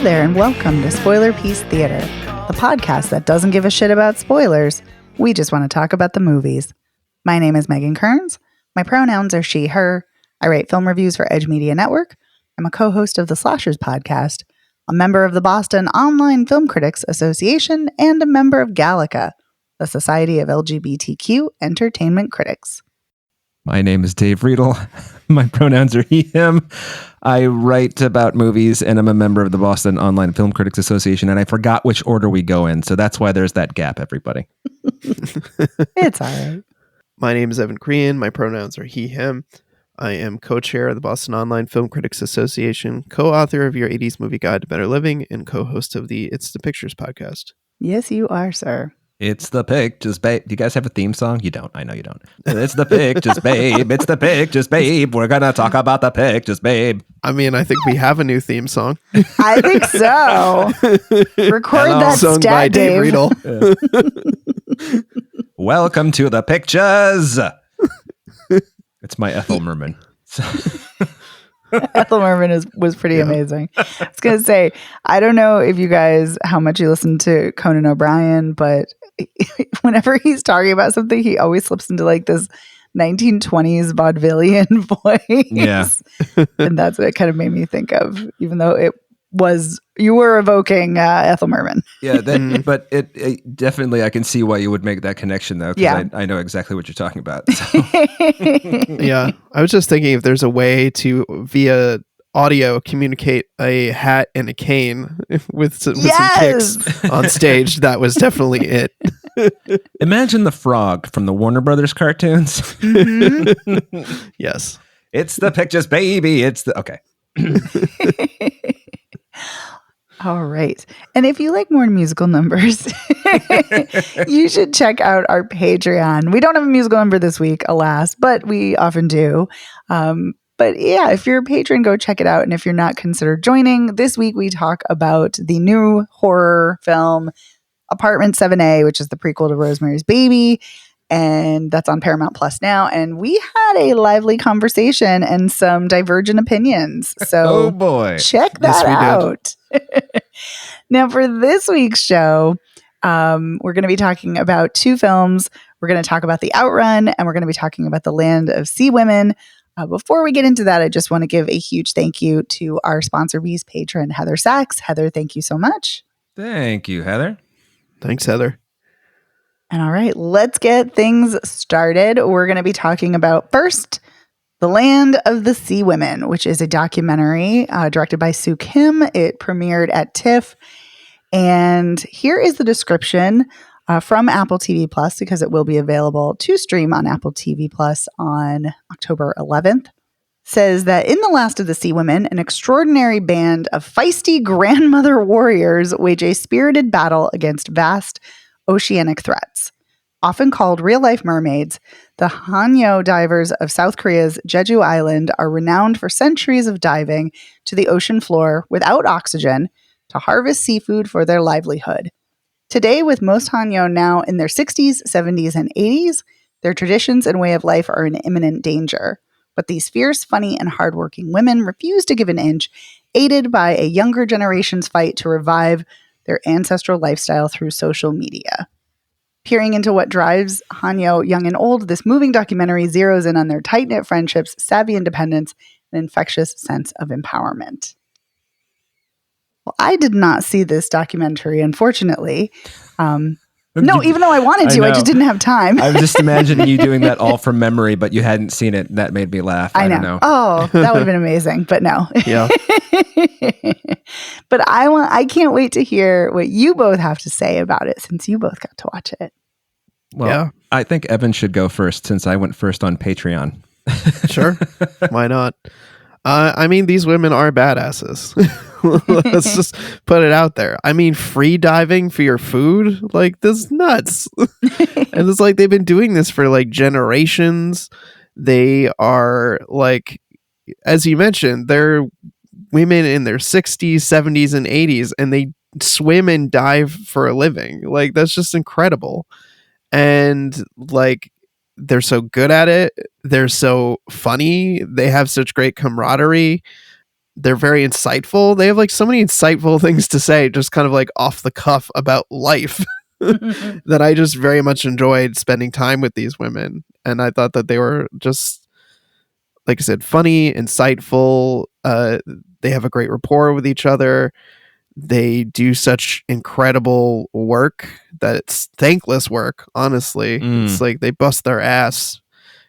there, and welcome to Spoiler Peace Theater, the podcast that doesn't give a shit about spoilers. We just want to talk about the movies. My name is Megan Kearns. My pronouns are she, her. I write film reviews for Edge Media Network. I'm a co-host of the Slashers podcast, a member of the Boston Online Film Critics Association, and a member of Gallica, the Society of LGBTQ Entertainment Critics. My name is Dave Riedel. My pronouns are he, him. I write about movies, and I'm a member of the Boston Online Film Critics Association, and I forgot which order we go in, so that's why there's that gap, everybody. It's all right. My name is Evan Crean. My pronouns are he, him. I am co-chair of the Boston Online Film Critics Association, co-author of Your 80s Movie Guide to Better Living, and co-host of the It's the Pictures podcast. Yes, you are, sir. It's the Pictures, babe. Do you guys have a theme song? You don't. I know you don't. It's the Pictures, babe. It's the Pictures, babe. We're going to talk about the pictures, babe. I mean, I think we have a new theme song. I think so. Record that sung stat, by Dave Riedel. Welcome to the Pictures. It's my Ethel Merman. Ethel Merman was pretty amazing. I was going to say, I don't know if you guys, how much you listen to Conan O'Brien, but whenever he's talking about something, he always slips into like this 1920s vaudevillian voice. Yeah. And that's what it kind of made me think of, even though it was, you were evoking Ethel Merman. Yeah, but it definitely, I can see why you would make that connection, though, because I know exactly what you're talking about. So. Yeah, I was just thinking if there's a way to, via audio, communicate a hat and a cane with some kicks on stage, that was definitely it. Imagine the frog from the Warner Brothers cartoons. Mm-hmm. Yes. It's the Pictures, baby. It's the... Okay. All right. And if you like more musical numbers, you should check out our Patreon. We don't have a musical number this week, alas, but we often do. But yeah, if you're a patron, go check it out. And if you're not, consider joining. This week, we talk about the new horror film, Apartment 7A, which is the prequel to Rosemary's Baby. And that's on Paramount Plus now. And we had a lively conversation and some divergent opinions. So oh boy, check that out. Now, for this week's show, we're going to be talking about two films. We're going to talk about the Outrun, and we're going to be talking about the Land of Sea Women. Before we get into that, I just want to give a huge thank you to our sponsor, Bees patron, Heather Sachs. Heather, thank you so much. Thank you, Heather. Thanks, Heather. And all right, let's get things started. We're going to be talking about first, The Land of the Sea Women, which is a documentary directed by Sue Kim. It premiered at TIFF. And here is the description from Apple TV Plus, because it will be available to stream on Apple TV Plus on October 11th. Says that in The Last of the Sea Women, an extraordinary band of feisty grandmother warriors wage a spirited battle against vast oceanic threats. Often called real-life mermaids, the Hanyo divers of South Korea's Jeju Island are renowned for centuries of diving to the ocean floor without oxygen to harvest seafood for their livelihood. Today, with most Hanyo now in their 60s, 70s, and 80s, their traditions and way of life are in imminent danger. But these fierce, funny, and hardworking women refuse to give an inch, aided by a younger generation's fight to revive their ancestral lifestyle through social media. Peering into what drives Hanyo young and old, this moving documentary zeroes in on their tight-knit friendships, savvy independence, and infectious sense of empowerment. Well, I did not see this documentary, unfortunately. No, even though I wanted to, I just didn't have time. I was just imagining you doing that all from memory, but you hadn't seen it. And that made me laugh. I don't know. Oh, that would have been amazing, but no. Yeah. But I can't wait to hear what you both have to say about it, since you both got to watch it. Well, yeah. I think Evan should go first, since I went first on Patreon. Sure. Why not? I mean, these women are badasses. Let's just put it out there. I mean, free diving for your food? Like, this is nuts. And it's like they've been doing this for like generations. They are like, as you mentioned, they're women in their 60s, 70s, and 80s, and they swim and dive for a living. Like, that's just incredible. And like, they're so good at it. They're so funny. They have such great camaraderie. they're very insightful. They have like so many insightful things to say, just kind of like off the cuff about life that I just very much enjoyed spending time with these women. And I thought that they were just, like I said, funny, insightful. They have a great rapport with each other. They do such incredible work that it's thankless work, honestly. It's like they bust their ass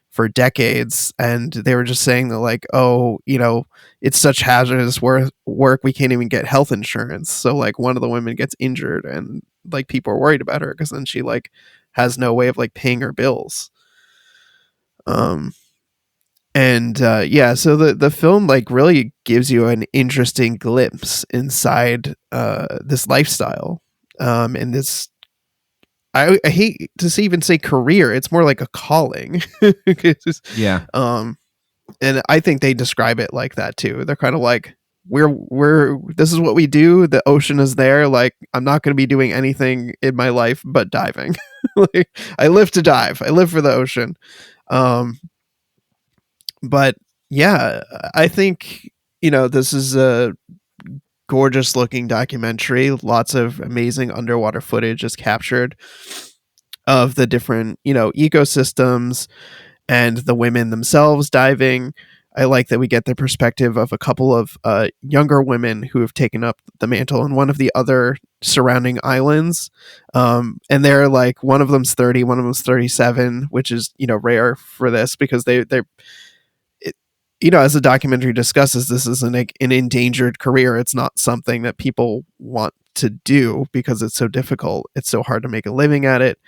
for decades, and they were just saying that, like, oh, it's such hazardous work, we can't even get health insurance. So like one of the women gets injured, and like people are worried about her because then she like has no way of like paying her bills. And yeah, so the film like really gives you an interesting glimpse inside this lifestyle, and this, I hate to even say career. It's more like a calling. Yeah. And I think they describe it like that too. They're kind of like, we're this is what we do. The ocean is there. Like, I'm not going to be doing anything in my life but diving. Like, I live to dive. I live for the ocean. But yeah, I think this is a gorgeous looking documentary. Lots of amazing underwater footage is captured of the different ecosystems and the women themselves diving. I like that we get the perspective of a couple of younger women who have taken up the mantle on one of the other surrounding islands. And they're like, one of them's 30, one of them's 37, which is, rare for this, because they're, as the documentary discusses, this is an endangered career. It's not something that people want to do because it's so difficult. It's so hard to make a living at it.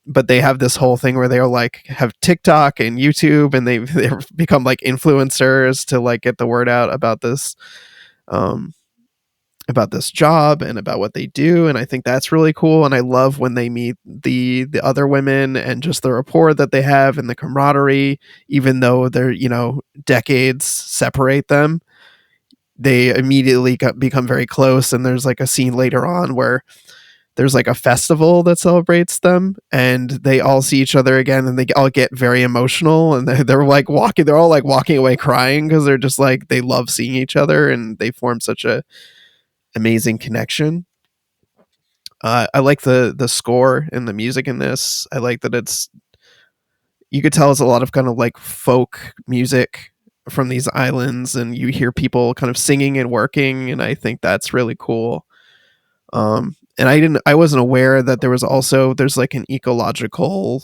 But they have this whole thing where they're like have TikTok and YouTube, and they've become like influencers to like get the word out about this job and about what they do. And I think that's really cool. And I love when they meet the other women and just the rapport that they have and the camaraderie, even though they're decades separate them. They immediately become very close. And there's like a scene later on where there's like a festival that celebrates them, and they all see each other again, and they all get very emotional, and they're all like walking away crying because they're just like, they love seeing each other and they form such a amazing connection. I like the score and the music in this. I like that you could tell it's a lot of kind of like folk music from these islands, and you hear people kind of singing and working, and I think that's really cool. And I wasn't aware that there's like an ecological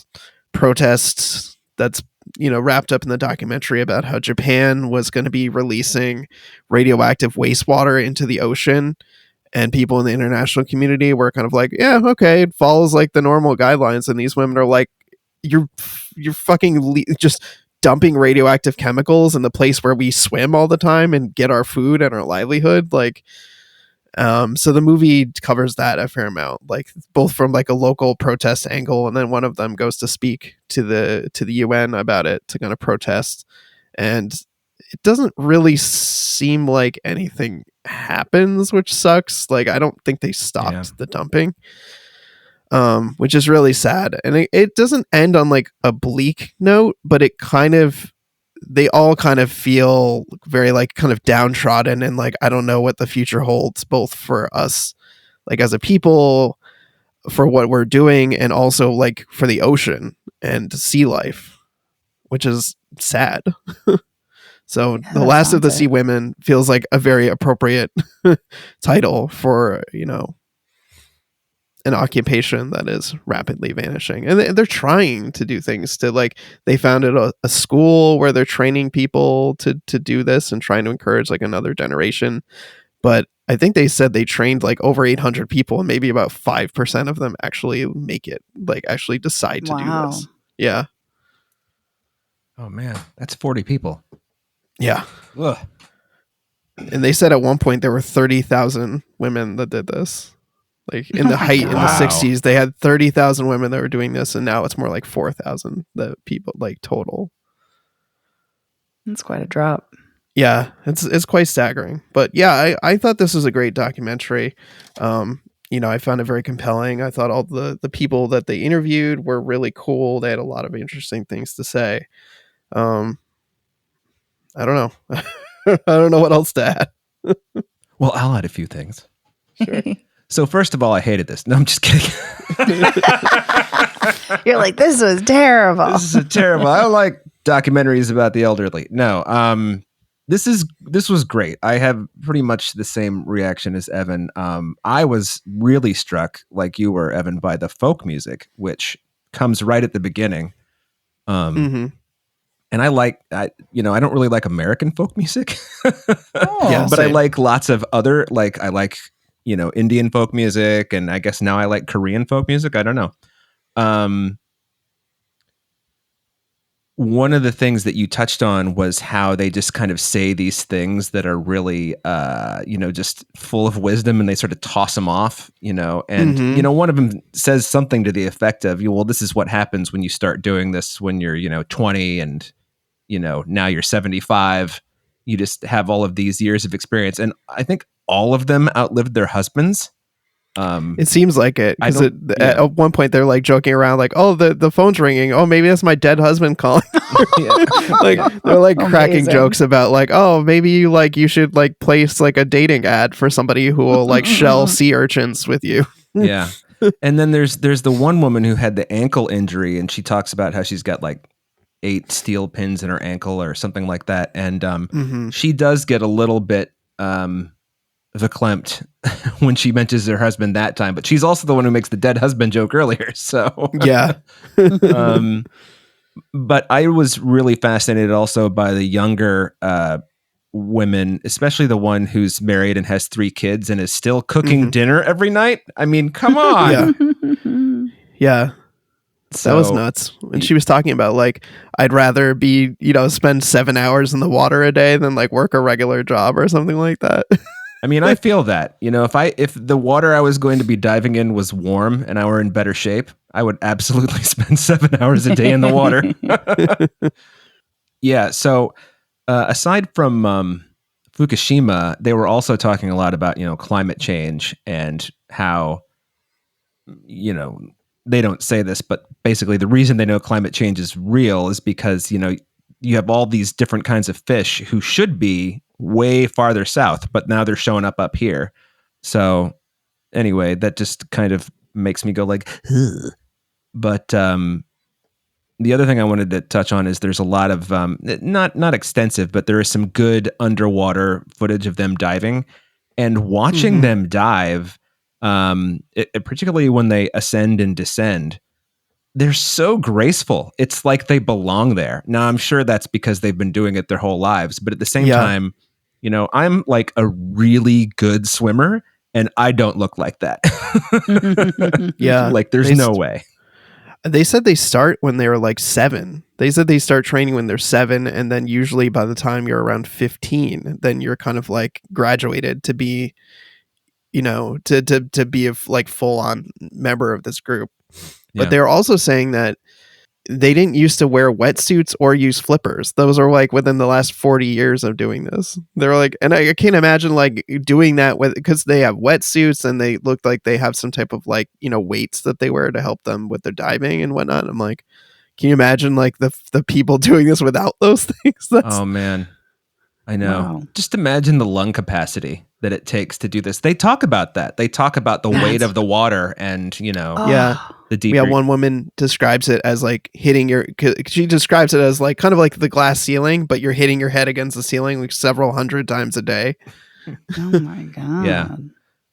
protest that's wrapped up in the documentary about how Japan was going to be releasing radioactive wastewater into the ocean, and people in the international community were kind of like, yeah, okay, it follows like the normal guidelines. And these women are like, you're fucking just dumping radioactive chemicals in the place where we swim all the time and get our food and our livelihood. Like, so the movie covers that a fair amount, like both from like a local protest angle, and then one of them goes to speak to the UN about it to kind of protest, and it doesn't really seem like anything happens, which sucks. Like, I don't think they stopped the dumping, which is really sad. And it doesn't end on like a bleak note, but they all kind of feel very like kind of downtrodden, and like, I don't know what the future holds, both for us, like as a people, for what we're doing, and also like for the ocean and sea life, which is sad. So The Last of the Sea Women feels like a very appropriate title for, an occupation that is rapidly vanishing. And they're trying to do things to, like, they founded a school where they're training people to do this and trying to encourage like another generation. But I think they said they trained like over 800 people, and maybe about 5% of them actually make it, like actually decide to do this. Yeah. Oh man, that's 40 people. Yeah. Ugh. And they said at one point there were 30,000 women that did this. Like in the height in the 60s, they had 30,000 women that were doing this, and now it's more like 4,000 that people like total. That's quite a drop. Yeah, it's quite staggering. But yeah, I thought this was a great documentary. I found it very compelling. I thought all the people that they interviewed were really cool. They had a lot of interesting things to say. I don't know. don't know what else to add. Well, I'll add a few things. Sure. So first of all, I hated this. No, I'm just kidding. You're like, this was terrible. This is terrible. I don't like documentaries about the elderly. No, this was great. I have pretty much the same reaction as Evan. I was really struck, like you were, Evan, by the folk music, which comes right at the beginning. And I don't really like American folk music, Yeah, but I same. like lots of other, like I like, Indian folk music, and I guess now I like Korean folk music. I don't know. One of the things that you touched on was how they just kind of say these things that are really, just full of wisdom, and they sort of toss them off, and, one of them says something to the effect of, well, this is what happens when you start doing this when you're, 20 and, now you're 75. You just have all of these years of experience. And I think all of them outlived their husbands. It seems like it, because at one point they're like joking around, like, "Oh, the phone's ringing. Oh, maybe that's my dead husband calling." Like they're like cracking jokes about like, "Oh, maybe you should like place like a dating ad for somebody who will like shell sea urchins with you." Yeah, and then there's the one woman who had the ankle injury, and she talks about how she's got like 8 steel pins in her ankle or something like that, and she does get a little bit verklempt when she mentions her husband that time, but she's also the one who makes the dead husband joke earlier. So yeah. But I was really fascinated also by the younger women, especially the one who's married and has 3 kids and is still cooking dinner every night. I mean, come on. Yeah. So, that was nuts. And she was talking about like, I'd rather be, spend 7 hours in the water a day than like work a regular job or something like that. I mean, I feel that, if the water I was going to be diving in was warm and I were in better shape, I would absolutely spend 7 hours a day in the water. Yeah. So aside from Fukushima, they were also talking a lot about, climate change and how, they don't say this, but basically the reason they know climate change is real is because, you have all these different kinds of fish who should be way farther south, but now they're showing up here. So anyway, that just kind of makes me go like, ugh. But the other thing I wanted to touch on is there's a lot of not extensive, but there is some good underwater footage of them diving, and watching them dive, particularly when they ascend and descend. They're so graceful. It's like they belong there. Now, I'm sure that's because they've been doing it their whole lives. But at the same time, I'm like a really good swimmer and I don't look like that. Yeah. Like there's no way. They said they start when they were like 7. They said they start training when they're 7. And then usually by the time you're around 15, then you're kind of like graduated to be, to be a like full on member of this group. But they're also saying that they didn't used to wear wetsuits or use flippers. Those are like within the last 40 years of doing this. They're like, and I can't imagine like doing that because they have wetsuits and they look like they have some type of like, weights that they wear to help them with their diving and whatnot. I'm like, can you imagine like the people doing this without those things? Oh man. I know. Wow. Just imagine the lung capacity that it takes to do this. They talk about that. They talk about the weight of the water and, the deep. Yeah, one woman describes it as like hitting she describes it as like kind of like the glass ceiling, but you're hitting your head against the ceiling like several hundred times a day. Oh my God. Yeah.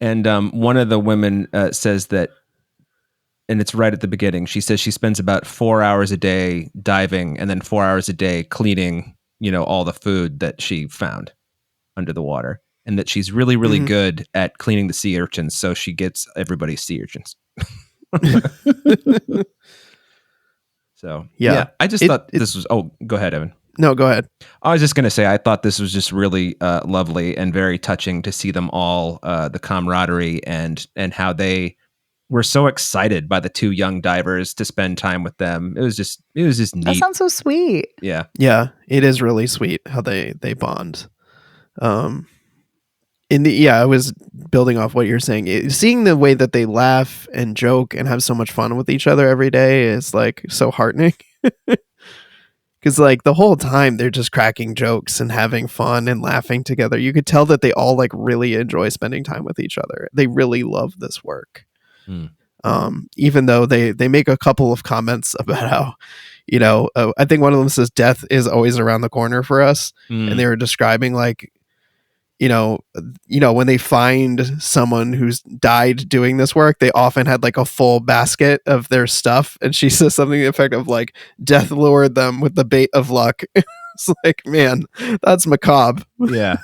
And one of the women says that, and it's right at the beginning, she says she spends about 4 hours a day diving and then 4 hours a day cleaning, all the food that she found under the water, and that she's really, really good at cleaning the sea urchins. So she gets everybody's sea urchins. So yeah, I just thought this was, go ahead, Evan. No, go ahead. I was just going to say, I thought this was just really lovely and very touching to see them all, the camaraderie and how they were so excited by the 2 young divers to spend time with them. It was just neat. That sounds so sweet. Yeah. Yeah, it is really sweet how they bond. I was building off what you're saying. Seeing the way that they laugh and joke and have so much fun with each other every day is like so heartening. Because Because like the whole time they're just cracking jokes and having fun and laughing together. You could tell that they all like really enjoy spending time with each other. They really love this work. Hmm. Even though they make a couple of comments about how, I think one of them says death is always around the corner for us. And they were describing like, when they find someone who's died doing this work, they often had like a full basket of their stuff. And she says something to the effect of like, death lured them with the bait of luck. It's like, man, that's macabre. Yeah.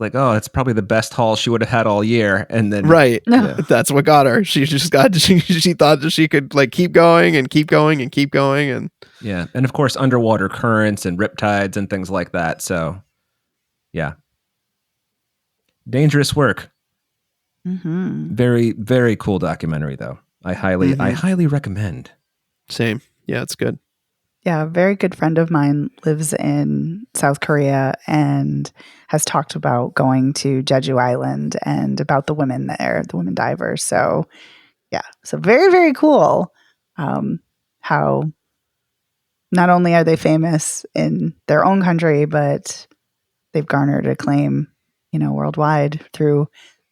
Like, oh, it's probably the best haul she would have had all year. And then, right. Yeah. That's what got her. She just got, she thought that she could like keep going and keep going and keep going. And yeah. And of course, underwater currents and riptides and things like that. So, yeah. Dangerous work. Very, very cool documentary, though. I highly recommend. Same. Yeah, it's good. Yeah, a very good friend of mine lives in South Korea and has talked about going to Jeju Island and about the women there, the women divers. So, yeah, so very, very cool how not only are they famous in their own country, but they've garnered acclaim, worldwide through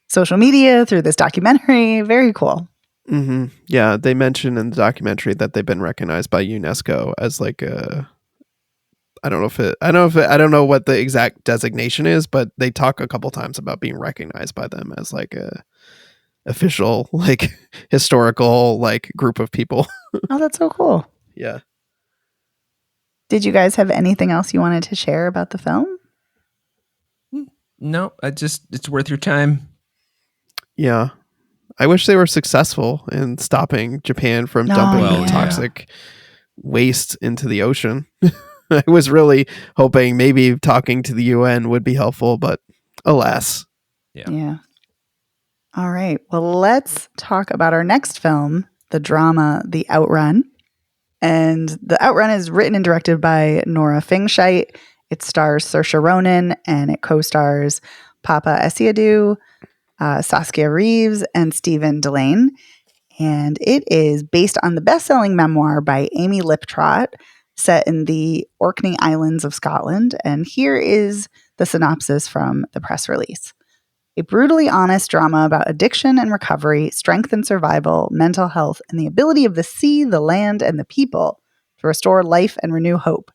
social media, through this documentary. Very cool. Mm-hmm. Yeah, they mention in the documentary that they've been recognized by UNESCO as like I don't know what the exact designation is, but they talk a couple times about being recognized by them as like a official like historical like group of people. Oh, that's so cool. Yeah. Did you guys have anything else you wanted to share about the film? No, it's worth your time. Yeah. I wish they were successful in stopping Japan from dumping toxic waste into the ocean. I was really hoping maybe talking to the UN would be helpful, but alas. Yeah. All right. Well, let's talk about our next film, the drama, The Outrun. And The Outrun is written and directed by Nora Fingscheit. It stars Saoirse Ronan and it co-stars Papa Essiadu, Saskia Reeves, and Stephen Delane. And it is based on the best-selling memoir by Amy Liptrot, set in the Orkney Islands of Scotland. And here is the synopsis from the press release. A brutally honest drama about addiction and recovery, strength and survival, mental health, and the ability of the sea, the land, and the people to restore life and renew hope.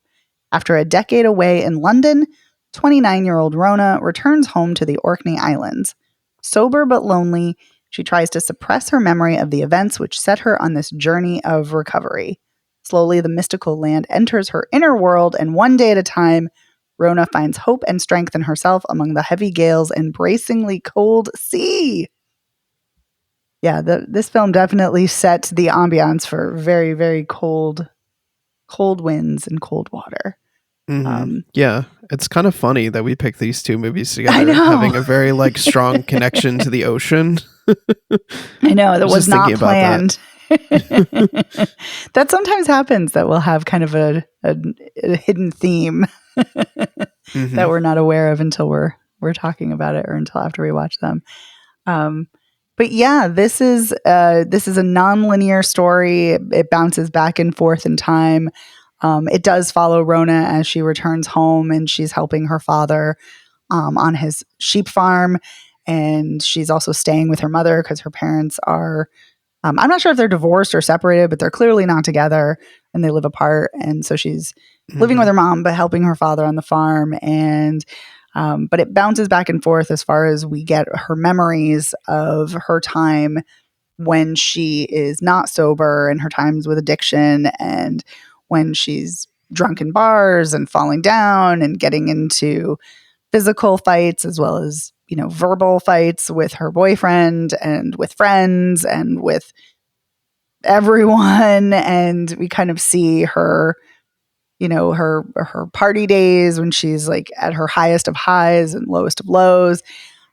After a decade away in London, 29-year-old Rona returns home to the Orkney Islands. Sober but lonely, she tries to suppress her memory of the events which set her on this journey of recovery. Slowly, the mystical land enters her inner world, and one day at a time, Rona finds hope and strength in herself among the heavy gales and bracingly cold sea. Yeah, this film definitely sets the ambiance for very, very cold winds and cold water. Mm-hmm. Yeah, it's kind of funny that we picked these two movies together, I know. having a very like strong connection to the ocean. I know, that was not planned. That sometimes happens, that we'll have kind of a hidden theme that we're not aware of until we're talking about it or until after we watch them. But yeah, this is a non-linear story. It bounces back and forth in time. It does follow Rona as she returns home and she's helping her father on his sheep farm. And she's also staying with her mother because her parents are, I'm not sure if they're divorced or separated, but they're clearly not together and they live apart. And so she's living with her mom, but helping her father on the farm. And but it bounces back and forth as far as we get her memories of her time when she is not sober and her times with addiction and when she's drunk in bars and falling down and getting into physical fights as well as, verbal fights with her boyfriend and with friends and with everyone. And we kind of see her, her party days when she's like at her highest of highs and lowest of lows.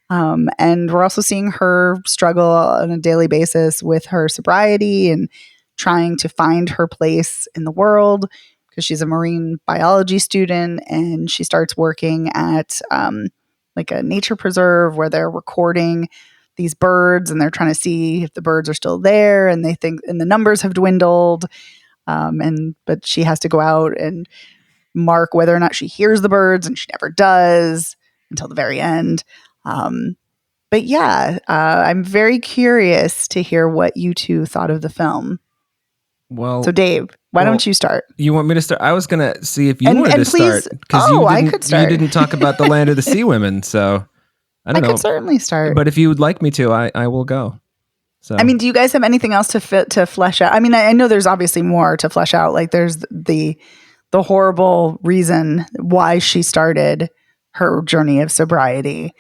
And we're also seeing her struggle on a daily basis with her sobriety and trying to find her place in the world because she's a marine biology student and she starts working at like a nature preserve where they're recording these birds and they're trying to see if the birds are still there and they think and the numbers have dwindled. But she has to go out and mark whether or not she hears the birds, and she never does until the very end. But yeah, I'm very curious to hear what you two thought of the film. Well, So Dave, why don't you start? You want me to start? I was going to see if you wanted to please, start, because I could start. You didn't talk about the Land of the Sea Women, so I don't know. I could certainly start. But if you would like me to, I will go. So I mean, do you guys have anything else to flesh out? I mean, I know there's obviously more to flesh out. Like there's the horrible reason why she started her journey of sobriety,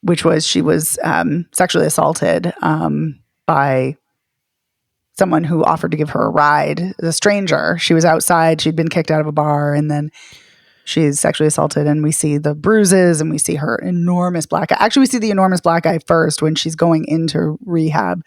which was she was sexually assaulted by someone who offered to give her a ride, a stranger. She was outside. She'd been kicked out of a bar, and then she's sexually assaulted, and we see the bruises, and we see her enormous black eye. Actually, we see the enormous black eye first when she's going into rehab.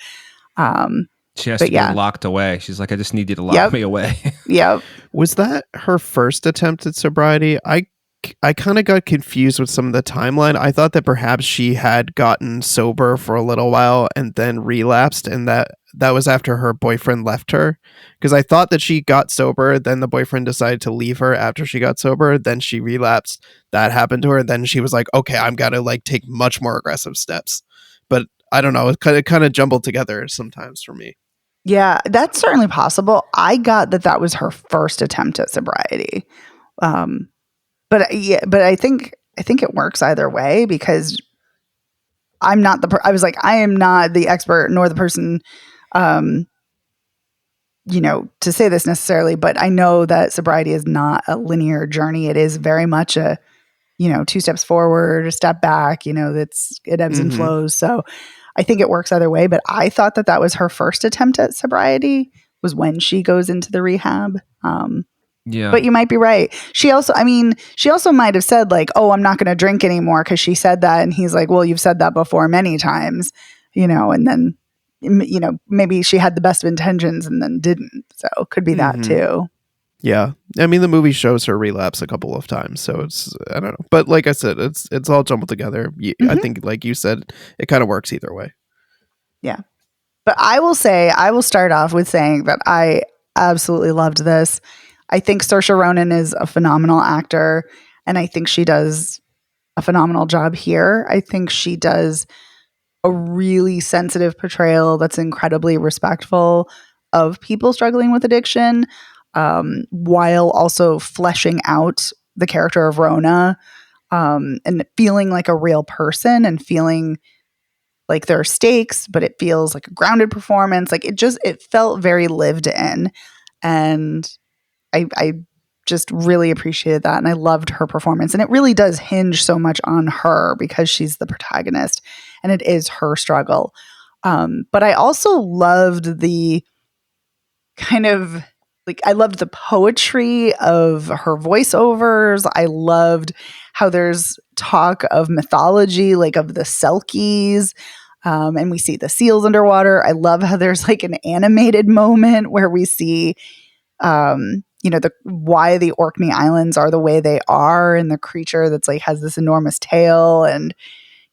She has to be locked away. She's like, I just need you to lock me away. Yep. Was that her first attempt at sobriety? I kind of got confused with some of the timeline. I thought that perhaps she had gotten sober for a little while and then relapsed, and that was after her boyfriend left her. Because I thought that she got sober, then the boyfriend decided to leave her after she got sober, then she relapsed. That happened to her, and then she was like, okay, I'm gotta like take much more aggressive steps. But I don't know, it kind of jumbled together sometimes for me. Yeah, that's certainly possible. I got that was her first attempt at sobriety. But I think it works either way, because I'm not I was like, I am not the expert nor the person, to say this necessarily, but I know that sobriety is not a linear journey. It is very much a, 2 steps forward, a step back, it ebbs and flows. So I think it works either way, but I thought that was her first attempt at sobriety, was when she goes into the rehab. Yeah. But you might be right. She also might have said like, oh, I'm not going to drink anymore, because she said that. And he's like, well, you've said that before many times, and then, maybe she had the best of intentions and then didn't. So it could be that too. Yeah. I mean, the movie shows her relapse a couple of times. So it's, I don't know. But like I said, it's all jumbled together. I think, like you said, it kind of works either way. Yeah. But I will start off with saying that I absolutely loved this. I think Saoirse Ronan is a phenomenal actor, and I think she does a phenomenal job here. I think she does a really sensitive portrayal that's incredibly respectful of people struggling with addiction, while also fleshing out the character of Rona, and feeling like a real person, and feeling like there are stakes, but it feels like a grounded performance. Like it felt very lived in, and I just really appreciated that. And I loved her performance. And it really does hinge so much on her, because she's the protagonist and it is her struggle. But I also loved the kind of I loved the poetry of her voiceovers. I loved how there's talk of mythology, like of the Selkies. And we see the seals underwater. I love how there's like an animated moment where we see why the Orkney Islands are the way they are, and the creature that's like has this enormous tail, and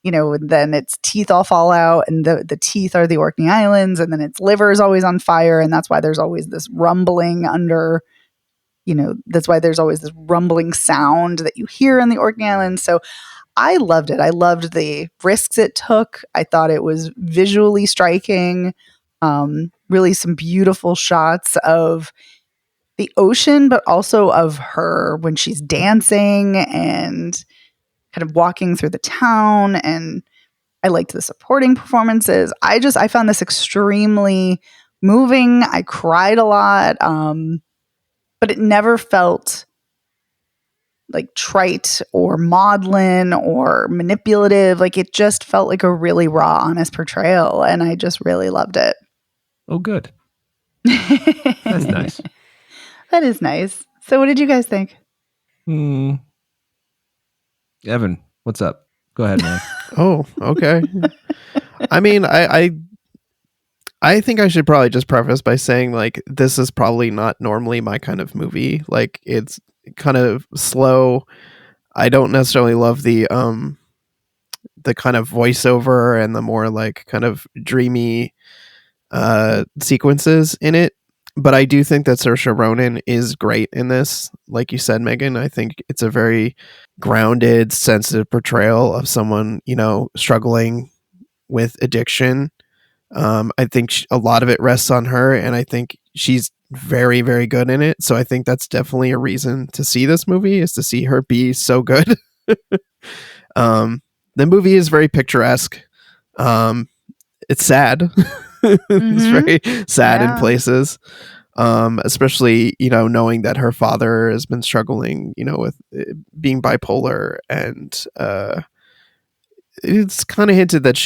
then its teeth all fall out, and the teeth are the Orkney Islands, and then its liver is always on fire, and that's why there's always this rumbling that's why there's always this rumbling sound that you hear in the Orkney Islands. So I loved it. I loved the risks it took. I thought it was visually striking. Really some beautiful shots of the ocean, but also of her when she's dancing and kind of walking through the town. And I liked the supporting performances. I found this extremely moving. I cried a lot, but it never felt like trite or maudlin or manipulative. Like it just felt like a really raw, honest portrayal, and I just really loved it. Oh, good. That's nice. That is nice. So what did you guys think? Evan, what's up? Go ahead, man. Oh, okay. I mean, I think I should probably just preface by saying like this is probably not normally my kind of movie. Like it's kind of slow. I don't necessarily love the kind of voiceover and the more like kind of dreamy sequences in it. But I do think that Saoirse Ronan is great in this. Like you said, Megan, I think it's a very grounded, sensitive portrayal of someone, struggling with addiction. I think a lot of it rests on her, and I think she's very, very good in it. So I think that's definitely a reason to see this movie, is to see her be so good. The movie is very picturesque. It's sad. It's very sad in places. Especially, knowing that her father has been struggling, with being bipolar, and it's kind of hinted that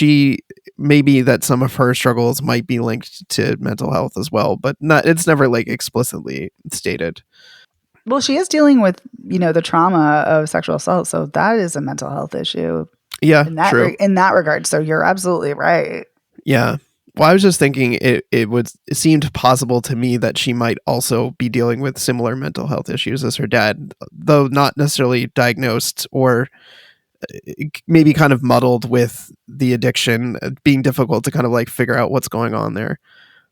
that some of her struggles might be linked to mental health as well, but it's never like explicitly stated. Well, she is dealing with, the trauma of sexual assault, so that is a mental health issue. Yeah, true. In that regard, so you're absolutely right. Yeah. Well, I was just thinking it seemed possible to me that she might also be dealing with similar mental health issues as her dad, though not necessarily diagnosed, or maybe kind of muddled with the addiction, being difficult to kind of like figure out what's going on there.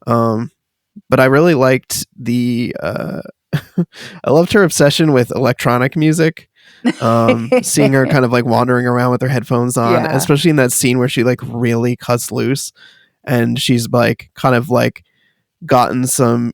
But I really liked I loved her obsession with electronic music. Seeing her kind of like wandering around with her headphones on, especially in that scene where she like really cuts loose, and she's like kind of like gotten some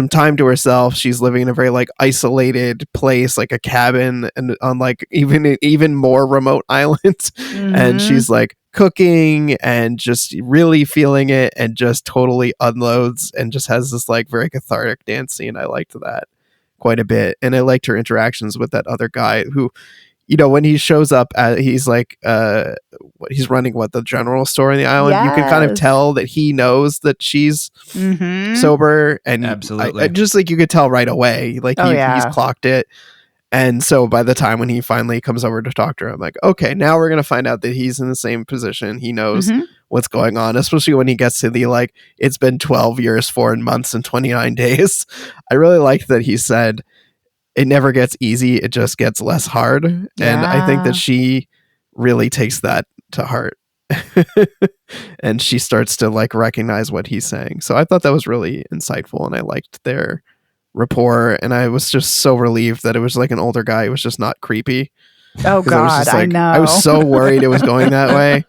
time to herself. She's living in a very like isolated place, like a cabin, and on like even more remote islands. And she's like cooking and just really feeling it, and just totally unloads, and just has this like very cathartic dance scene. I liked that quite a bit, and I liked her interactions with that other guy who, when he shows up, he's like, he's running the general store in the island. Yes. You can kind of tell that he knows that she's sober, and absolutely, I just like you could tell right away, like he's clocked it. And so by the time when he finally comes over to talk to her, I'm like, okay, now we're gonna find out that he's in the same position. He knows what's going on, especially when he gets to the like, it's been 12 years, 4 months, and 29 days. I really liked that he said, it never gets easy, it just gets less hard. Yeah. And I think that she really takes that to heart. And she starts to like recognize what he's saying. So I thought that was really insightful, and I liked their rapport, and I was just so relieved that it was like an older guy who was just not creepy. Oh God, I know. I was so worried it was going that way,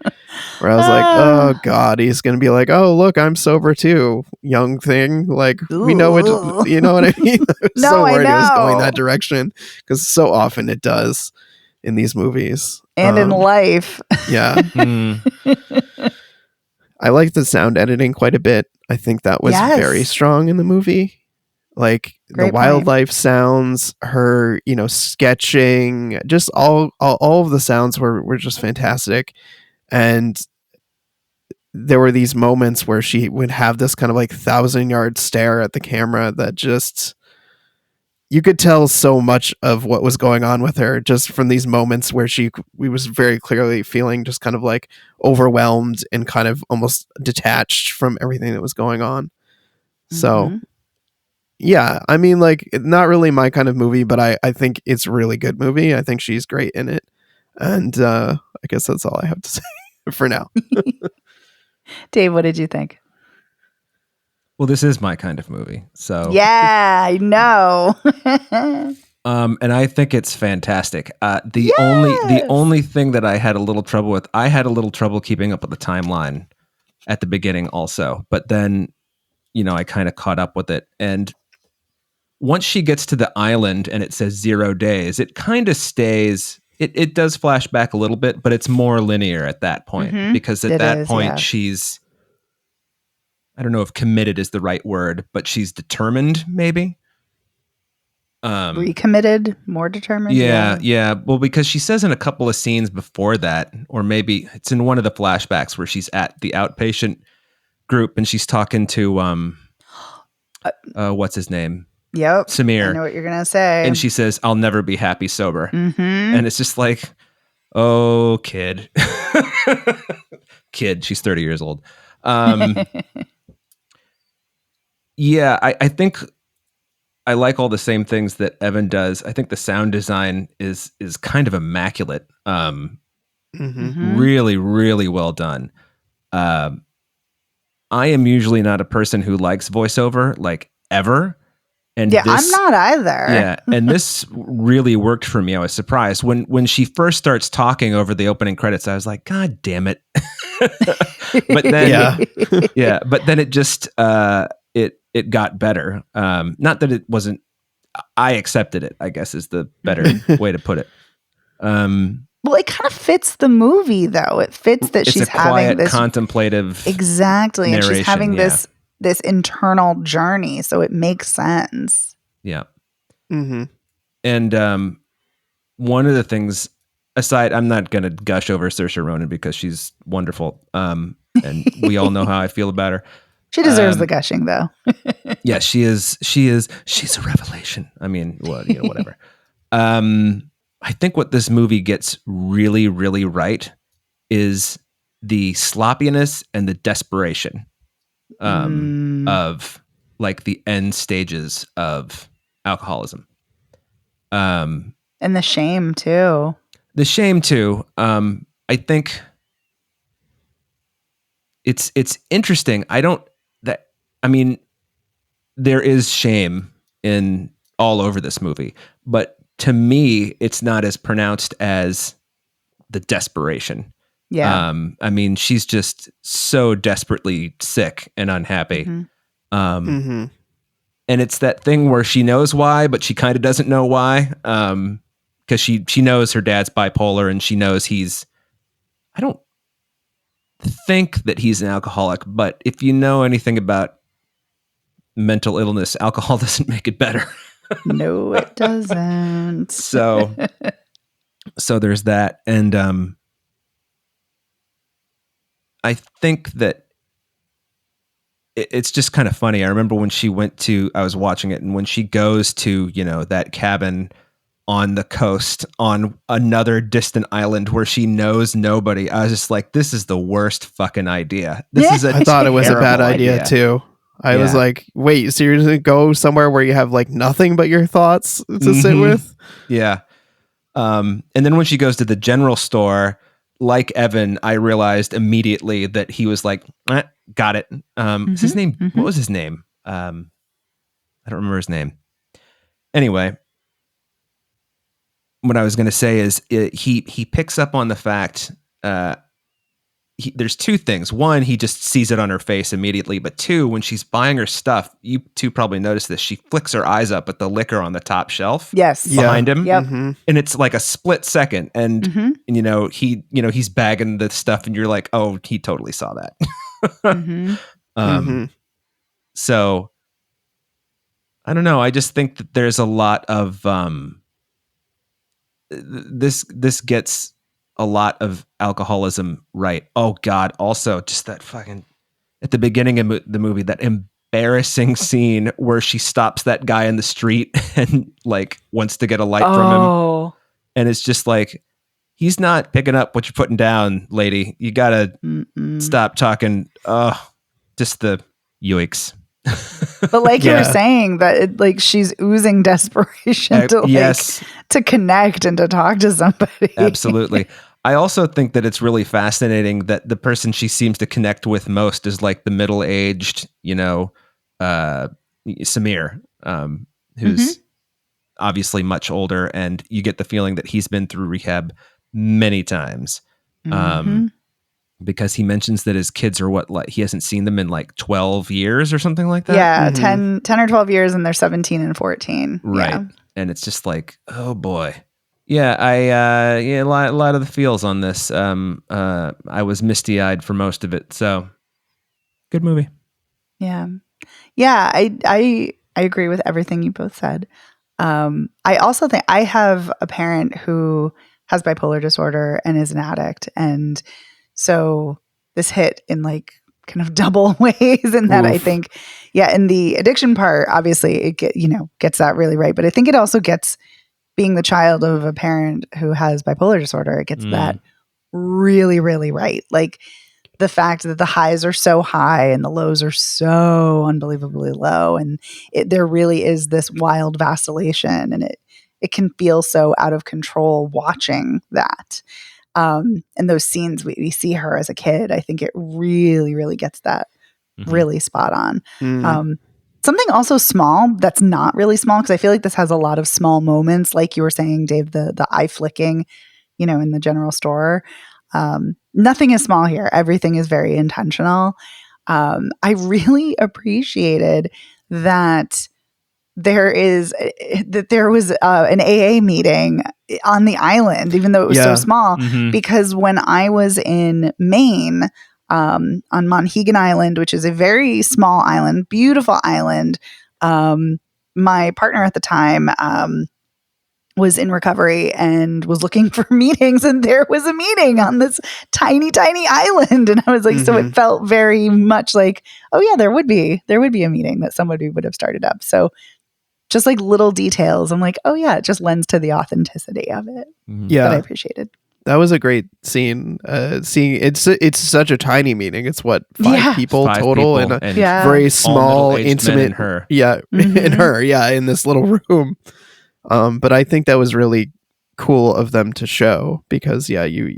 where I was like, oh God, he's going to be like, oh look, I'm sober too, young thing. Like, we know it, you know what I mean? I was so worried it was going that direction, because so often it does in these movies. And in life. Yeah. I like the sound editing quite a bit. I think that was very strong in the movie. Like the wildlife sounds, her, sketching, just all of the sounds were just fantastic. And there were these moments where she would have this kind of like 1,000-yard stare at the camera that just, you could tell so much of what was going on with her just from these moments where we was very clearly feeling just kind of like overwhelmed and kind of almost detached from everything that was going on. So yeah, I mean, like, not really my kind of movie, but I think it's a really good movie. I think she's great in it. And I guess that's all I have to say for now. Dave, what did you think? Well, this is my kind of movie. So yeah, I know. And I think it's fantastic. The only thing that I had a little trouble with, I had a little trouble keeping up with the timeline at the beginning also. But then, I kind of caught up with it. And once she gets to the island and it says 0 days, it kind of stays. It does flash back a little bit, but it's more linear at that point, because at that point she's, I don't know if committed is the right word, but she's determined, maybe. Recommitted, more determined. Yeah. Well, because she says in a couple of scenes before that, or maybe it's in one of the flashbacks where she's at the outpatient group and she's talking to what's his name? Yep. Samir. I know what you're going to say. And she says, I'll never be happy sober. And it's just like, oh, kid. Kid, she's 30 years old. Yeah, I think I like all the same things that Evan does. I think the sound design is kind of immaculate. Really, really well done. I am usually not a person who likes voiceover. Like, ever. And Yeah, this, I'm not either. yeah, and this really worked for me. I was surprised when she first starts talking over the opening credits. I was like, God damn it! But then, but then it just it got better. Not that it wasn't. I accepted it, I guess, is the better way to put it. Well, it kind of fits the movie, though. It fits that It's she's a quiet, having this contemplative, exactly, and she's narration, having this internal journey, so it makes sense. Yeah. Mm-hmm. And one of the things, aside, I'm not going to gush over Saoirse Ronan because she's wonderful, and we all know how I feel about her. She deserves the gushing, though. Yeah, she is. She's a revelation. I mean, well, whatever. I think what this movie gets really, really right is the sloppiness and the desperation of like the end stages of alcoholism. And the shame too. The shame too. I think it's interesting. I mean, there is shame in all over this movie, but to me, it's not as pronounced as the desperation. Yeah. I mean, she's just so desperately sick and unhappy. Mm-hmm. And it's that thing where she knows why, but she kind of doesn't know why. Because she knows her dad's bipolar, and she knows I don't think that he's an alcoholic, but if you know anything about mental illness, alcohol doesn't make it better. No, it doesn't. So there's that. And I think that it's just kind of funny. I remember when I was watching it, and when she goes to, that cabin on the coast on another distant island where she knows nobody, I was just like, this is the worst fucking idea. I thought it was a bad idea too. I was like, wait, seriously, go somewhere where you have like nothing but your thoughts to sit with? Yeah. And then when she goes to the general store, like Evan, I realized immediately that he was like, got it. Is his name? What was his name? I don't remember his name. Anyway, what I was going to say is he picks up on the fact, there's two things. One, he just sees it on her face immediately. But two, when she's buying her stuff, you two probably noticed this. She flicks her eyes up at the liquor on the top shelf. Yes. Behind him. Yep. And it's like a split second. And, he's bagging the stuff and you're like, oh, he totally saw that. So I don't know. I just think that there's a lot of, this gets a lot of alcoholism right. Oh God. Also just that fucking, at the beginning of the movie, that embarrassing scene where she stops that guy in the street and like wants to get a light from him. And it's just like, he's not picking up what you're putting down, lady. You gotta stop talking. Just the yoicks. But like you were saying, that she's oozing desperation to connect and to talk to somebody. Absolutely. I also think that it's really fascinating that the person she seems to connect with most is like the middle-aged, Samir, who's obviously much older, and you get the feeling that he's been through rehab many times. Because he mentions that his kids are he hasn't seen them in like 12 years or something like that. Yeah, 10 or 12 years, and they're 17 and 14. Right. Yeah. And it's just like, oh boy. Yeah, a lot of the feels on this. I was misty-eyed for most of it. So good movie. Yeah. Yeah, I agree with everything you both said. I also think I have a parent who has bipolar disorder and is an addict, and so this hit in like kind of double ways in that. I think, in the addiction part, obviously it gets that really right. But I think it also gets, being the child of a parent who has bipolar disorder, it gets that really, really right. Like the fact that the highs are so high and the lows are so unbelievably low. And there really is this wild vacillation, and it can feel so out of control watching that. And those scenes we see her as a kid, I think it really, really gets that really spot on. Something also small that's not really small, because I feel like this has a lot of small moments, like you were saying, Dave, the eye flicking, in the general store. Nothing is small here. Everything is very intentional. I really appreciated that there was an AA meeting on the island, even though it was so Yeah. small, Mhm. because when I was in Maine, on Monhegan Island, which is a very small island, beautiful island, my partner at the time was in recovery and was looking for meetings, and there was a meeting on this tiny, tiny island. And I was like, so it felt very much like, oh yeah, there would be a meeting that somebody would have started up. So just like little details, I'm like, oh yeah, it just lends to the authenticity of it that I appreciated. That was a great scene. Seeing it's such a tiny meeting. It's what, five people total, people, and Yeah. very small, middle-aged men intimate. and her. Yeah, in her. Yeah, in this little room. But I think that was really cool of them to show, because you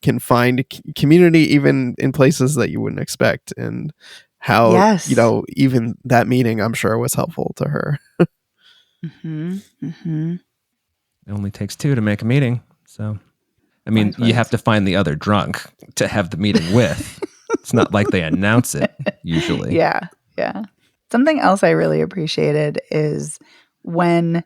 can find community even in places that you wouldn't expect, and how Yes. even that meeting, I'm sure, was helpful to her. It only takes two to make a meeting, so. I mean, you have to find the other drunk to have the meeting with. It's not like they announce it usually. Yeah. Something else I really appreciated is when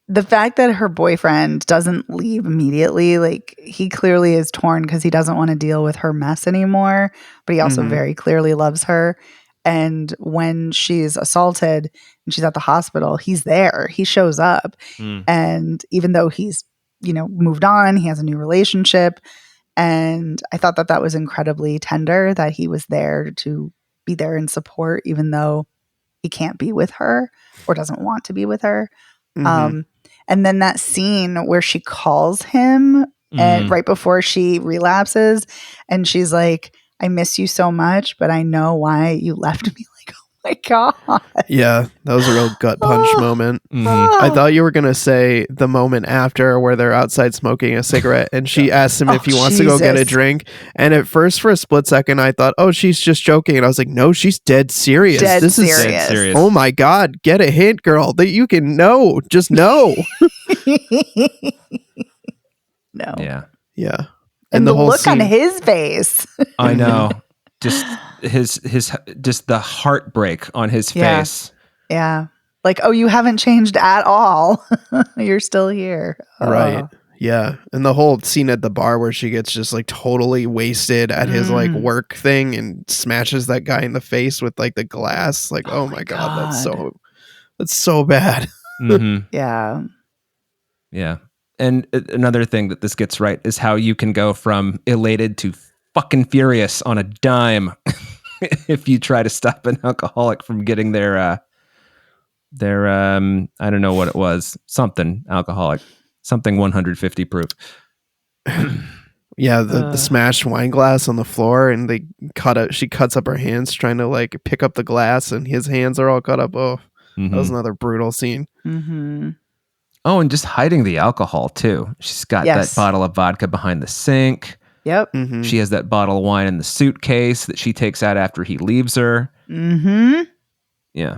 the fact that her boyfriend doesn't leave immediately. Like, he clearly is torn because he doesn't want to deal with her mess anymore, but he also very clearly loves her. And when she's assaulted and she's at the hospital, he's there. He shows up. And even though he's moved on, he has a new relationship. And I thought that was incredibly tender, that he was there to be there in support, even though he can't be with her or doesn't want to be with her. And then that scene where she calls him and right before she relapses, and she's like, I miss you so much, but I know why you left me. Like, oh my God. Yeah, that was a real gut punch moment. I thought you were going to say the moment after, where they're outside smoking a cigarette and she asks him if he wants to go get a drink. And at first, for a split second, I thought, oh, she's just joking. And I was like, no, she's dead serious. This is dead serious. Oh my God, get a hint, girl, that you can know. Just know. No. Yeah. And the whole look on scene- his face. I know. Just just the heartbreak on his face. Yeah. Like, oh, you haven't changed at all. You're still here. Oh. Right. Yeah. And the whole scene at the bar where she gets just like totally wasted at his like work thing and smashes that guy in the face with like the glass. Like, oh my God, that's so bad. Yeah. Yeah. And another thing that this gets right is how you can go from elated to fucking furious on a dime if you try to stop an alcoholic from getting their I don't know what it was, something alcoholic, something 150 proof. Yeah, the smashed wine glass on the floor, and she cuts up her hands trying to like pick up the glass, and his hands are all cut up. Oh, that was another brutal scene. Oh, and just hiding the alcohol too. She's got that bottle of vodka behind the sink. Yep. She has that bottle of wine in the suitcase that she takes out after he leaves her. Yeah.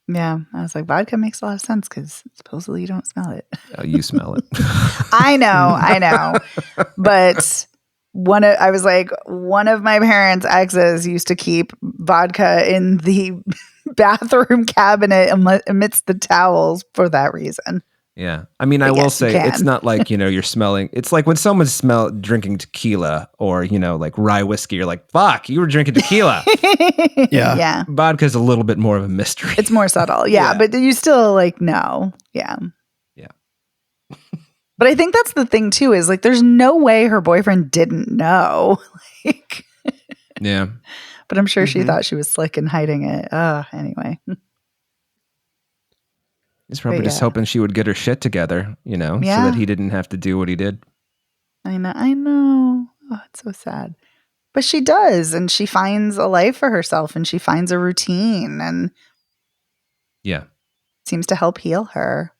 Yeah. I was like, vodka makes a lot of sense because supposedly you don't smell it. Oh, you smell it. I know. But I was like, one of my parents' exes used to keep vodka in the bathroom cabinet amidst the towels for that reason. Yeah. I mean, I will say it's not like, you're smelling. It's like when someone's drinking tequila or, like rye whiskey, you're like, fuck, you were drinking tequila. Yeah. Vodka's a little bit more of a mystery. It's more subtle. Yeah. But you still like know. Yeah. Yeah. But I think that's the thing too, is like, there's no way her boyfriend didn't know. Like, yeah. But I'm sure she thought she was slick in hiding it. Anyway. He's probably just hoping she would get her shit together, so that he didn't have to do what he did. I know. Oh, it's so sad. But she does, and she finds a life for herself, and she finds a routine, and seems to help heal her.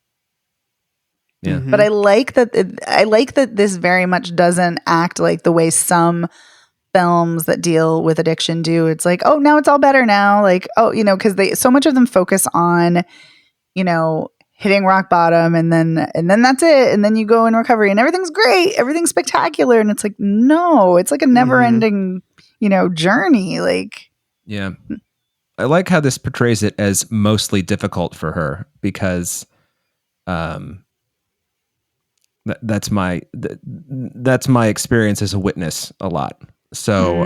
Yeah. But I like that. I like that this very much doesn't act like the way some films that deal with addiction do. It's like, oh, now it's all better now. Like, oh, because so much of them focus on, hitting rock bottom and then that's it. And then you go in recovery and everything's great. Everything's spectacular. And it's like, no, it's like a never ending, journey. Like, yeah. I like how this portrays it as mostly difficult for her because that's my experience as a witness a lot. So,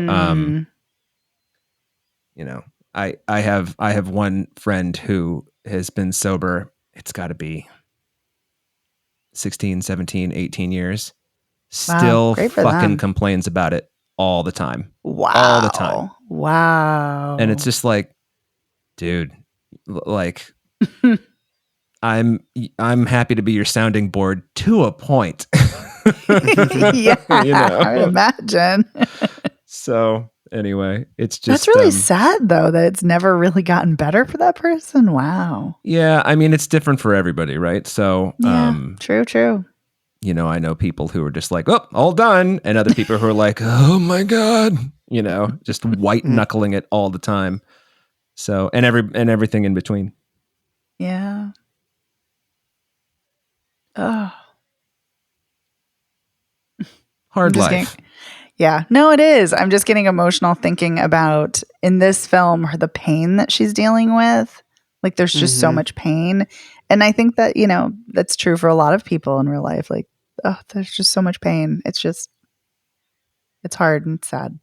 I have one friend who has been sober. It's got to be 16, 17, 18 years. Still fucking complains about it all the time. Wow. All the time. Wow. And it's just like, dude, like I'm happy to be your sounding board to a point. Yeah, I would imagine. So anyway, it's just that's really sad though that it's never really gotten better for that person. Wow. Yeah, I mean it's different for everybody, right? So true. I know people who are just like, oh, all done, and other people who are like, oh my god, just white knuckling it all the time. So and everything in between. Yeah. Oh. Hard life. Yeah, no, it is. I'm just getting emotional thinking about in this film the pain that she's dealing with. Like there's just so much pain. And I think that, that's true for a lot of people in real life. Like, oh, there's just so much pain. It's hard and sad.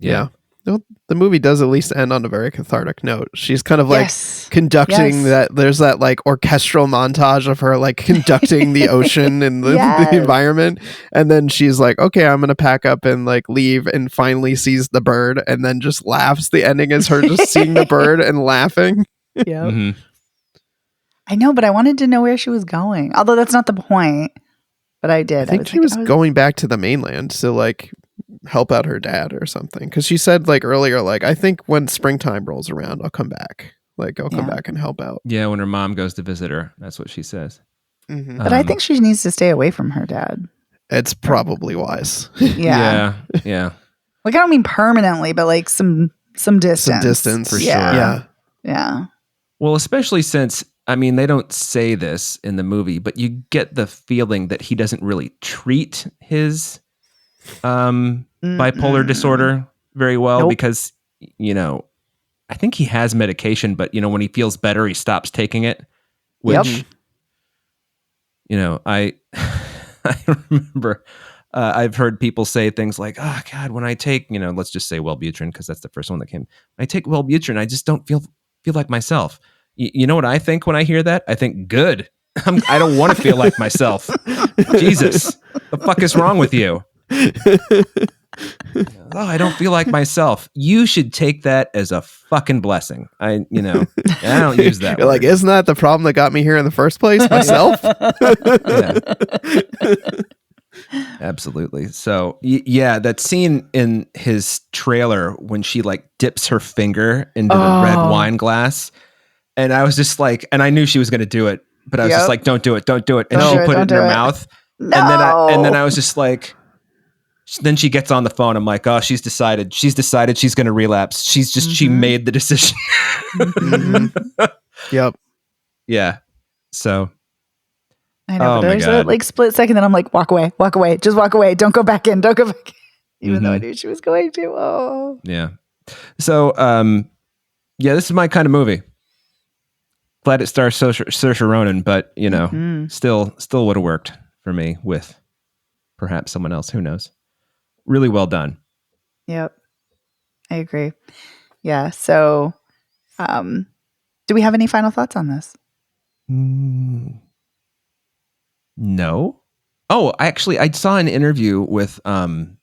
Yeah. Well, the movie does at least end on a very cathartic note. She's kind of like conducting that. There's that like orchestral montage of her like conducting the ocean and the environment. And then she's like, okay, I'm going to pack up and like leave, and finally sees the bird and then just laughs. The ending is her just seeing the bird and laughing. Yeah. Mm-hmm. I know, but I wanted to know where she was going. Although that's not the point. But I did. I think she was going back to the mainland to like help out her dad or something, because she said like earlier, like I think when springtime rolls around I'll come back, like I'll come back and help out. Yeah, when her mom goes to visit her, that's what she says. But I think she needs to stay away from her dad. It's probably wise. Yeah like I don't mean permanently, but like some distance for sure. Yeah well, especially since they don't say this in the movie, but you get the feeling that he doesn't really treat his bipolar disorder very well. Because I think he has medication, but when he feels better he stops taking it, which I remember I've heard people say things like, oh god, when I take let's just say Wellbutrin, because that's the first one that came. When I take Wellbutrin I just don't feel like myself. You know what I think when I hear that? I think good. I don't want to feel like myself. Jesus, the fuck is wrong with you? I don't feel like myself. You should take that as a fucking blessing. I don't use that. You're like, isn't that the problem that got me here in the first place? Myself? Absolutely. So that scene in his trailer when she like dips her finger into the red wine glass, and I was just like, and I knew she was going to do it, but I was just like, don't do it. And she put it in her mouth. No. And then I was just like, then she gets on the phone. I'm like, oh, she's decided she's going to relapse. She made the decision. Yep. Yeah. So. I know, but there's a like split second that I'm like, walk away, just walk away. Don't go back in. Even though I knew she was going to. Oh. Yeah. So, this is my kind of movie. Glad it stars Saoirse Ronan, but still would have worked for me with perhaps someone else. Who knows? Really well done. Yep. I agree. Yeah. So, do we have any final thoughts on this? No. Oh, I saw an interview with Amy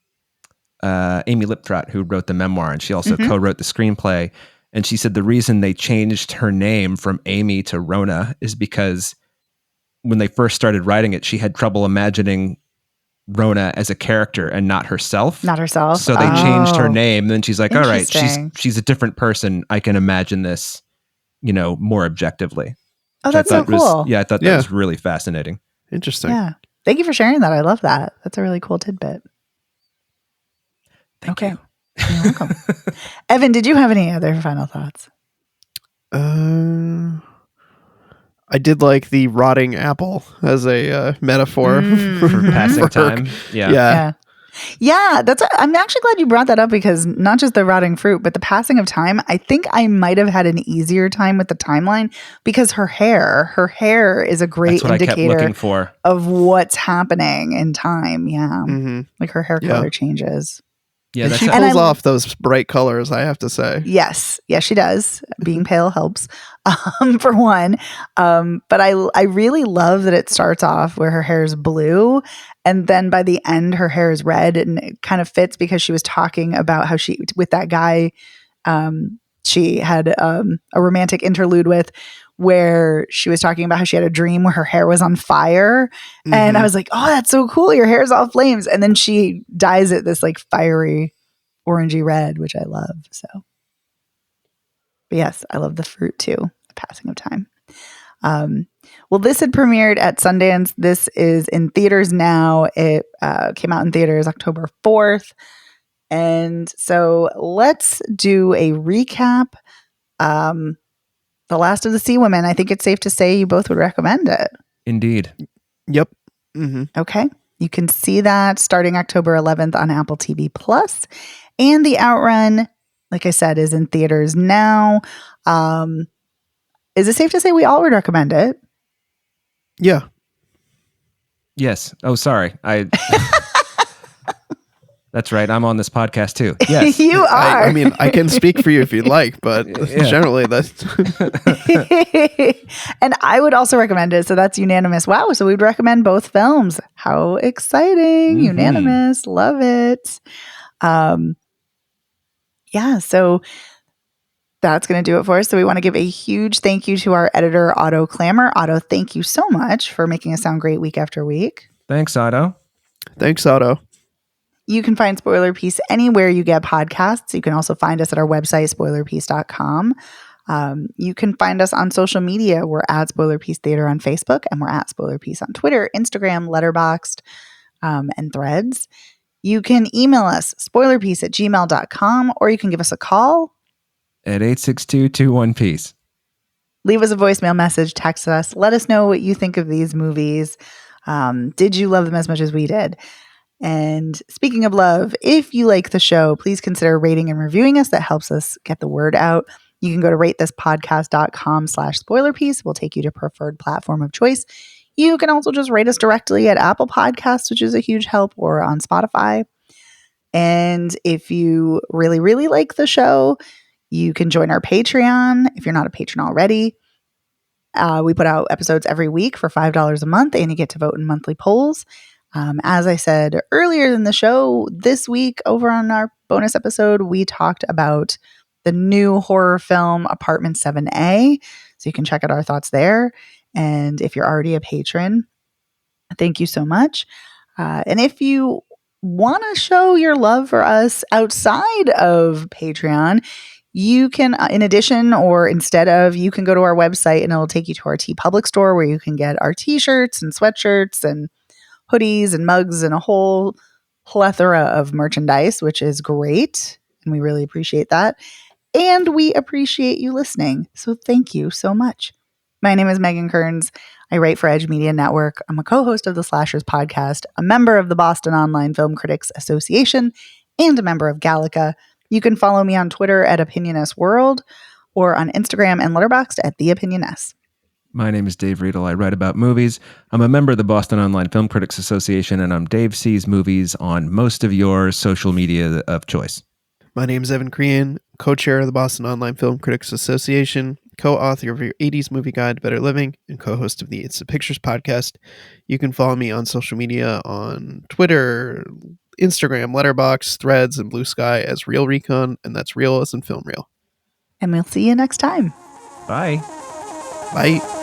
Liptrot, who wrote the memoir, and she also co-wrote the screenplay. And she said the reason they changed her name from Amy to Rona is because when they first started writing it, she had trouble imagining Rona as a character and not herself. So they changed her name. And then she's like, all right, she's a different person. I can imagine this, more objectively. Oh, that's so cool. I thought that was really fascinating. Interesting. Yeah. Thank you for sharing that. I love that. That's a really cool tidbit. Thank you. You're welcome. Evan, did you have any other final thoughts? I did like the rotting apple as a metaphor For passing time. Yeah. Yeah, I'm actually glad you brought that up, because not just the rotting fruit, but the passing of time. I think I might have had an easier time with the timeline, because her hair is a great That's what I kept indicator looking for. of what's happening in time. Yeah. Mm-hmm. Like her hair color changes. Yeah, And that's she a- pulls off those bright colors, I have to say. Yes, she does. Being pale helps, for one. But I really love that it starts off where her hair is blue, and then by the end her hair is red, and it kind of fits because she was talking about how she, with that guy, she had a romantic interlude with, where she was talking about how she had a dream where her hair was on fire. And I was like, oh, that's so cool. Your hair's all flames. And then she dyes it this like fiery orangey red, which I love. So, but yes, I love the fruit too, the passing of time. Well, this had premiered at Sundance. This is in theaters now. It came out in theaters October 4th. And so let's do a recap. The Last of the Sea Women. I think it's safe to say you both would recommend it. Indeed. Yep. Mm-hmm. Okay. You can see that starting October 11th on Apple TV Plus. And the Outrun, like I said, is in theaters now. Is it safe to say we all would recommend it? Yeah. Yes. Oh, sorry. That's right. I'm on this podcast too. Yes. You are. I mean, I can speak for you if you'd like, but generally that's... And I would also recommend it. So that's unanimous. Wow. So we'd recommend both films. How exciting. Unanimous. Love it. Yeah. So that's going to do it for us. So we want to give a huge thank you to our editor, Otto Clammer. Otto, thank you so much for making us sound great week after week. Thanks, Otto. Thanks, Otto. You can find Spoiler Piece anywhere you get podcasts. You can also find us at our website, spoilerpiece.com. You can find us on social media. We're at Spoiler Piece Theater on Facebook, and we're at Spoiler Piece on Twitter, Instagram, Letterboxd, and Threads. You can email us, spoilerpiece@gmail.com, or you can give us a call at 862-21-PEACE. Leave us a voicemail message, text us. Let us know what you think of these movies. Did you love them as much as we did? And speaking of love, if you like the show, please consider rating and reviewing us. That helps us get the word out. You can go to ratethispodcast.com/spoilerpiece. We'll take you to preferred platform of choice. You can also just rate us directly at Apple Podcasts, which is a huge help, or on Spotify. And if you really, really like the show, you can join our Patreon if you're not a patron already. We put out episodes every week for $5 a month, and you get to vote in monthly polls. As I said earlier in the show, this week over on our bonus episode, we talked about the new horror film Apartment 7A. So you can check out our thoughts there. And if you're already a patron, thank you so much. And if you want to show your love for us outside of Patreon, you can, in addition or instead of, you can go to our website and it'll take you to our TeePublic store where you can get our t-shirts and sweatshirts and hoodies and mugs and a whole plethora of merchandise, which is great. And we really appreciate that. And we appreciate you listening. So thank you so much. My name is Megan Kearns. I write for Edge Media Network. I'm a co-host of the Slashers podcast, a member of the Boston Online Film Critics Association, and a member of Gallica. You can follow me on Twitter at Opinioness World or on Instagram and Letterboxd at The Opinioness. My name is Dave Riedel. I write about movies. I'm a member of the Boston Online Film Critics Association, and I'm Dave Sees Movies on most of your social media of choice. My name is Evan Crean, co-chair of the Boston Online Film Critics Association, co-author of your 80s movie guide, Better Living, and co-host of the It's the Pictures podcast. You can follow me on social media on Twitter, Instagram, Letterboxd, Threads, and Blue Sky as Real Recon, and that's real as in film reel. And we'll see you next time. Bye. Bye.